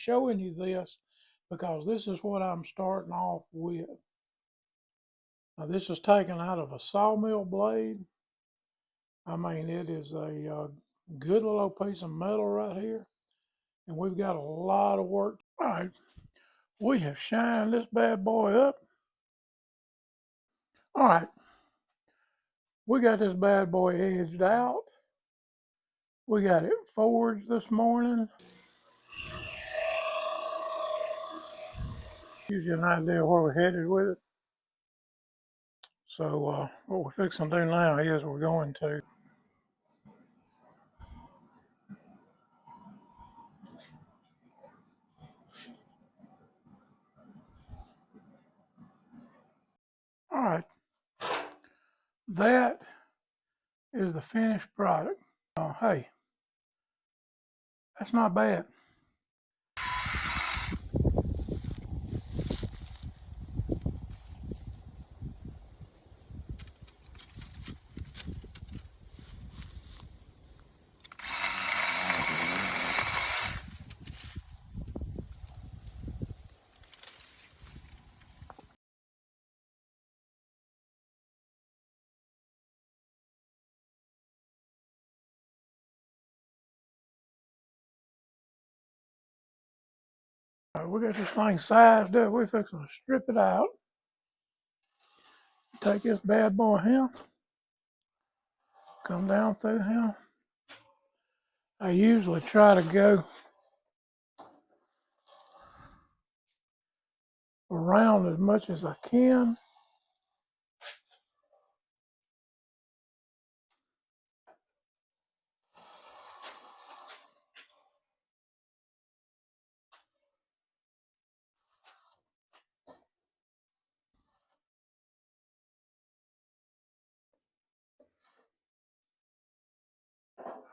showing you this because this is what I'm starting off with. Now, this is taken out of a sawmill blade. I mean, it is a good little piece of metal right here. And we've got a lot of work. All right, we have shined this bad boy up. All right, we got this bad boy edged out. We got it forged this morning. Gives you an idea where we're headed with it. So what we're fixing to do now is we're going to all right, that is the finished product. Hey, that's not bad. All right, we got this thing sized up. We're fixing to strip it out. Take this bad boy here. Come down through here. I usually try to go around as much as I can.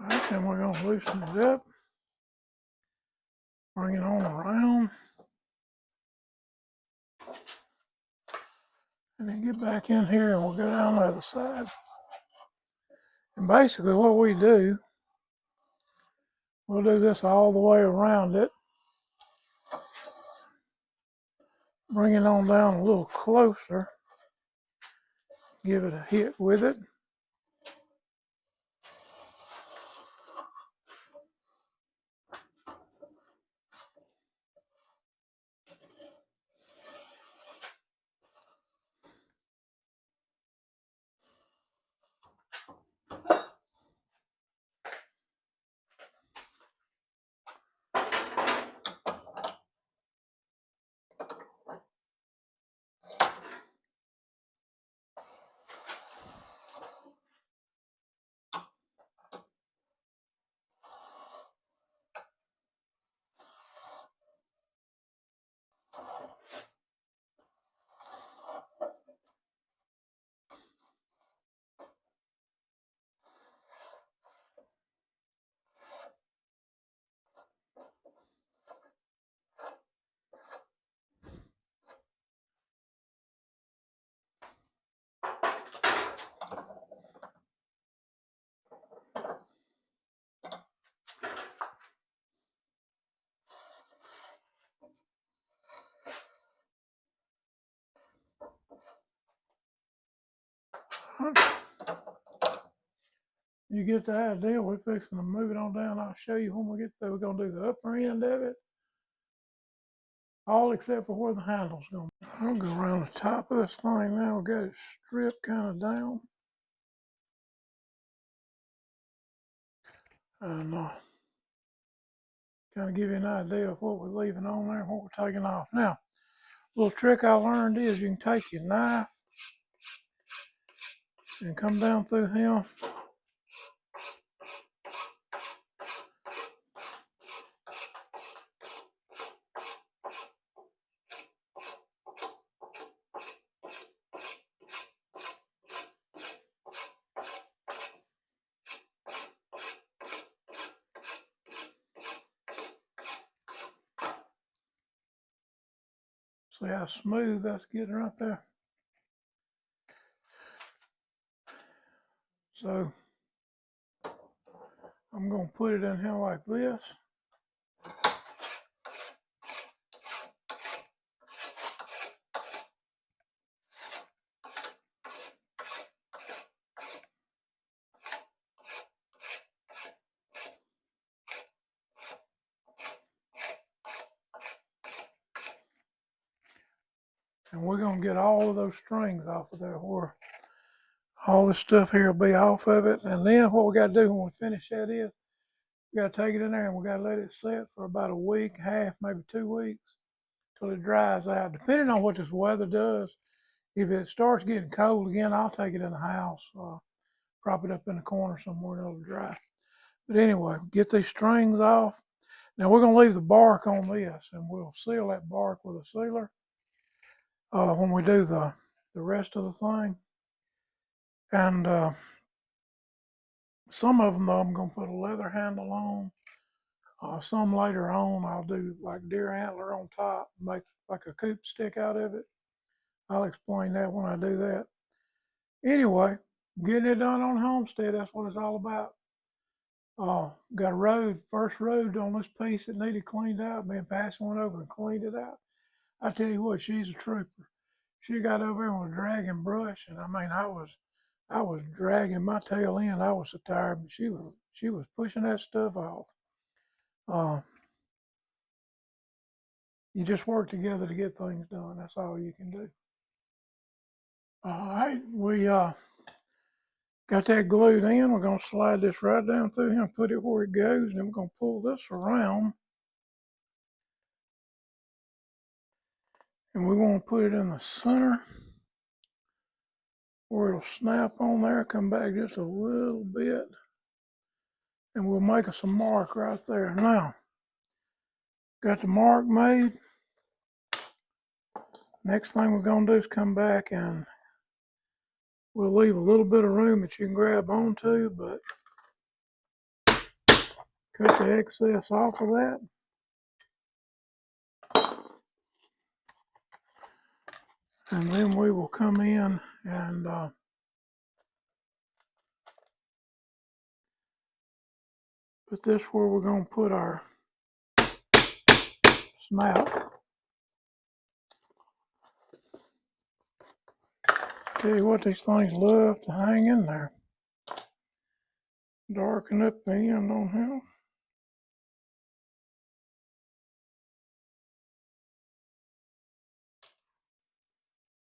All right, then we're going to loosen it up. Bring it on around. And then get back in here and we'll go down the other side. And basically what we do, we'll do this all the way around it. Bring it on down a little closer. Give it a hit with it. You get the idea. We're fixing to move it on down. I'll show you when we get there. We're going to do the upper end of it. All except for where the handle's going. I'll go around the top of this thing now. We'll get it stripped kind of down. And kind of give you an idea of what we're leaving on there and what we're taking off. Now, a little trick I learned is you can take your knife and come down through here. See how smooth that's getting right there? So I'm going to put it in here like this. And we're going to get all of those strings off of there where all this stuff here will be off of it. And then what we got to do when we finish that is we got to take it in there and we got to let it sit for about a week, half, maybe 2 weeks till it dries out. Depending on what this weather does, if it starts getting cold again, I'll take it in the house, prop it up in the corner somewhere and it'll dry. But anyway, get these strings off. Now we're going to leave the bark on this and we'll seal that bark with a sealer when we do the rest of the thing. And some of them though, I'm going to put a leather handle on. Some later on I'll do like deer antler on top, make like a coop stick out of it. I'll explain that when I do that. Anyway, getting it done on Homestead, that's what it's all about. Got a road, first road on this piece that needed cleaned out. Been passing one over and cleaned it out. I tell you what, she's a trooper. She got over there and was dragging brush, and I mean, I was dragging my tail in. I was so tired, but she was pushing that stuff off. You just work together to get things done. That's all you can do. All right, we got that glued in. We're going to slide this right down through here and put it where it goes. And then we're going to pull this around. And we want to put it in the center where it'll snap on there, come back just a little bit. And we'll make us a mark right there. Now, got the mark made. Next thing we're going to do is come back and we'll leave a little bit of room that you can grab onto, but cut the excess off of that. And then we will come in and put this where we're going to put our snout. Tell you what, these things love to hang in there. Darken up the end on him.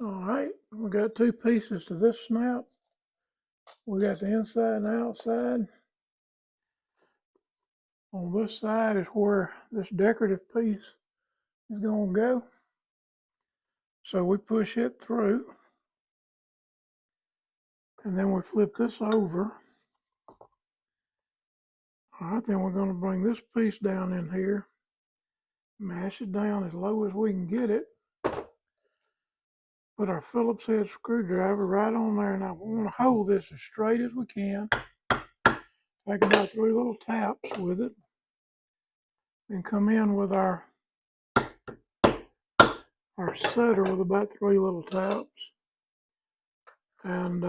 All right, we got two pieces to this snout. We got the inside and outside. On this side is where this decorative piece is going to go. So we push it through. And then we flip this over. All right, then we're going to bring this piece down in here. Mash it down as low as we can get it. Put our Phillips head screwdriver right on there. Now we want to hold this as straight as we can. Take about 3 little taps with it. And come in with our setter with about 3 little taps. And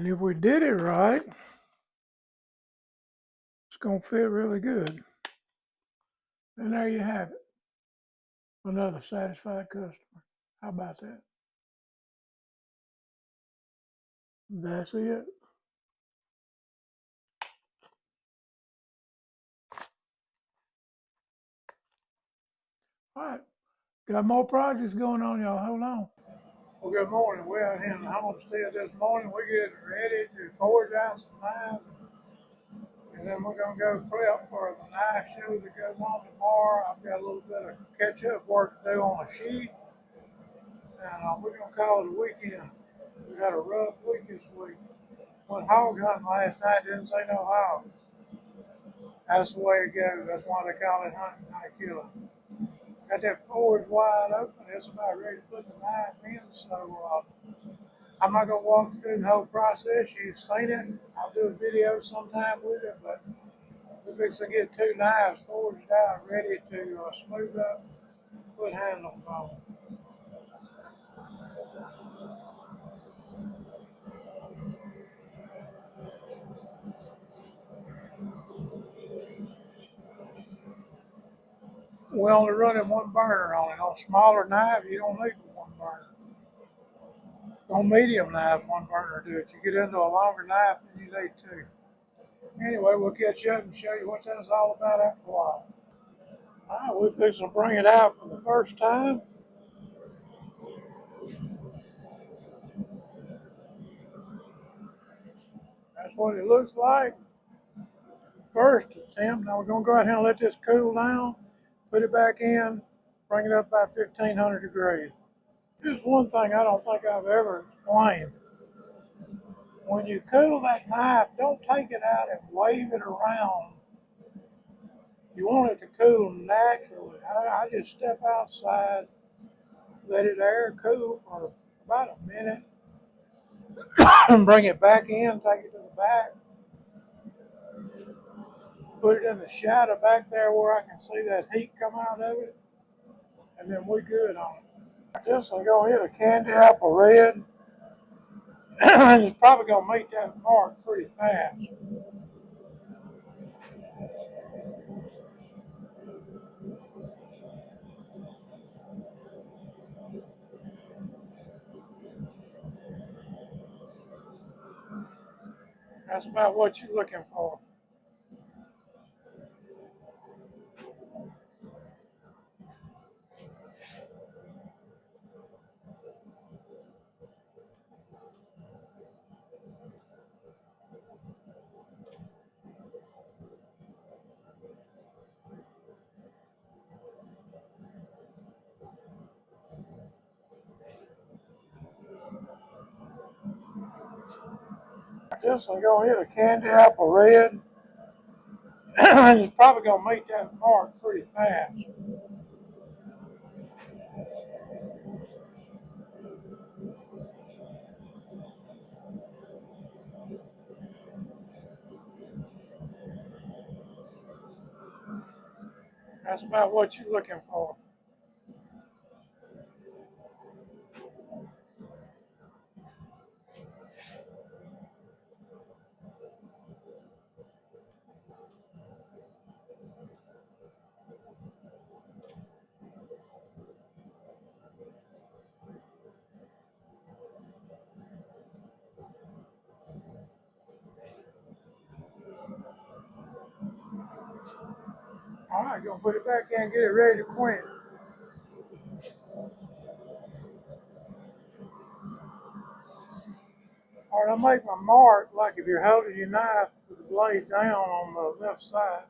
if we did it right, it's going to fit really good. And there you have it. Another satisfied customer. How about that? That's it. All right. Got more projects going on, y'all. Hold on. Well, good morning. We're out here in the homestead this morning. We're getting ready to forge out some knives. And then we're going to go prep for the knife show that goes on tomorrow. I've got a little bit of catch-up work to do on a sheet. And we're going to call it a weekend. We had a rough week this week. Went hog hunting last night, didn't see no hog. That's the way it goes. That's why they call it hunting, not killing. Got that forge wide open. It's about ready to put the knife in. So I'm not going to walk through the whole process. You've seen it. I'll do a video sometime with it. But we're fixing to get 2 knives forged out, ready to smooth up, put handles on. We only running 1 burner on it. On smaller knives, you don't need 1 burner. On medium knife, 1 burner do it. You get into a longer knife, then you need 2. Anyway, we'll catch up and show you what that's all about after a while. All right, we're fixing to bring it out for the first time. That's what it looks like. First attempt. Now we're going to go ahead and let this cool down, put it back in, bring it up by 1500 degrees. Here's one thing I don't think I've ever explained. When you cool that knife, don't take it out and wave it around. You want it to cool naturally. I just step outside, let it air cool for about a minute, and bring it back in, take it to the back, put it in the shadow back there where I can see that heat come out of it, and then we're good on it. This will go hit a candy apple red, and it's probably going to meet that mark pretty fast. That's about what you're looking for. This will go hit a candy apple red, and it's probably going to meet that mark pretty fast. That's about what you're looking for. All right, going to put it back in and get it ready to quench. All right, I'll make my mark like if you're holding your knife with the blade down on the left side.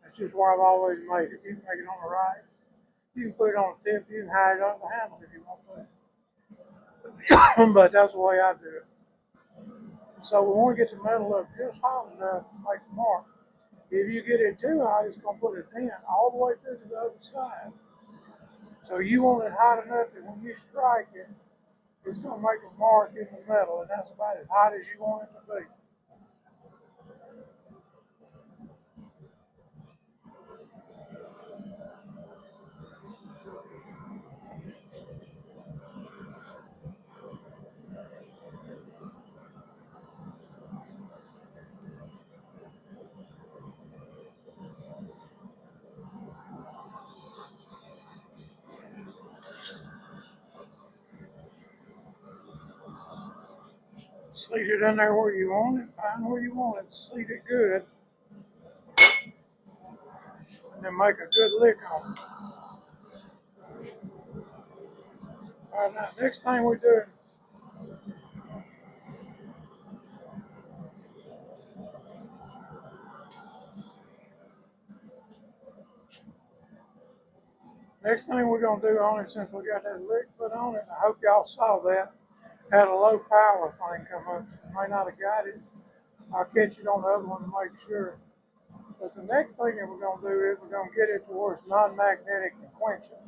That's just where I've always made it. You can make it on the right. You can put it on the tip. You can hide it on the handle if you want to. But that's the way I do it. So we want to get the metal up just hot enough to make the mark. If you get it too hot, it's going to put a dent all the way through to the other side. So you want it hot enough that when you strike it, it's going to make a mark in the metal, and that's about as hot as you want it to be. Seat it in there where you want it, find where you want it, seat it good, and then make a good lick on it. All right, now next thing we're doing, we're gonna do on it, since we got that lick put on it, I hope y'all saw that. Had a low power thing come up. You may not have got it. I'll catch it on the other one to make sure. But the next thing that we're gonna do is we're gonna get it to where it's non-magnetic and quench it.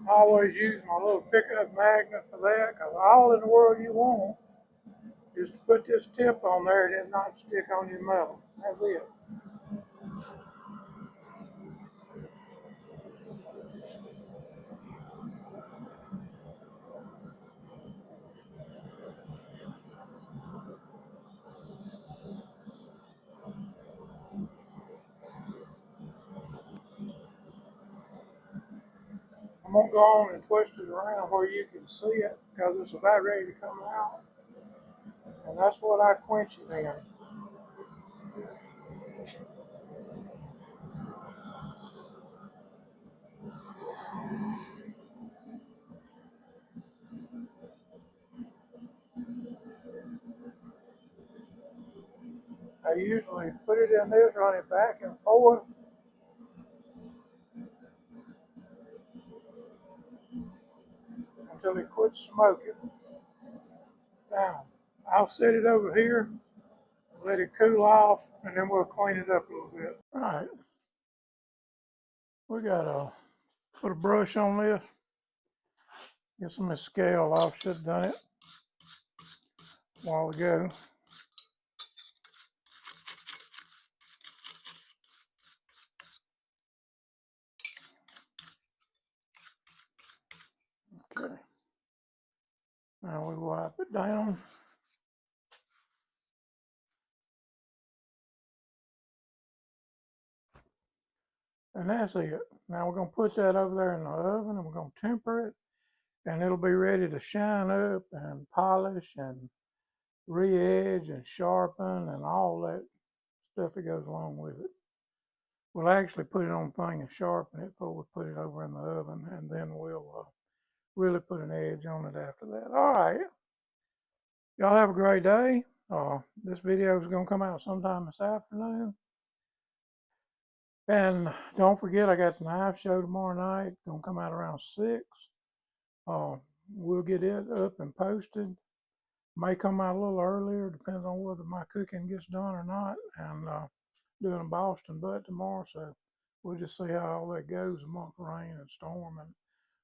I always use my little pickup magnet for that, because all in the world you want is to put this tip on there and it not stick on your metal. That's it. I'm going to go on and twist it around where you can see it because it's about ready to come out. And that's what I quench it in. I usually put it in this, run it back and forth until it quits smoking. Now, I'll set it over here, let it cool off, and then we'll clean it up a little bit. All right, we gotta put a brush on this. Get some of the scale off. Should have done it a while ago. Okay. Now we wipe it down. And that's it. Now we're going to put that over there in the oven and we're going to temper it. And it'll be ready to shine up and polish and re-edge and sharpen and all that stuff that goes along with it. We'll actually put it on the thing and sharpen it before we put it over in the oven. And then we'll really put an edge on it after that. All right. Y'all have a great day. This video is going to come out sometime this afternoon. And don't forget, I got the knife show tomorrow night. Going to come out around 6. We'll get it up and posted. May come out a little earlier, depends on whether my cooking gets done or not. And doing a Boston butt tomorrow, so we'll just see how all that goes amongst rain and storm and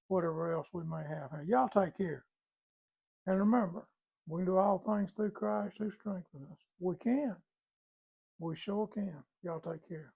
whatever else we may have. And y'all take care. And remember, we can do all things through Christ who strengthens us. We can. We sure can. Y'all take care.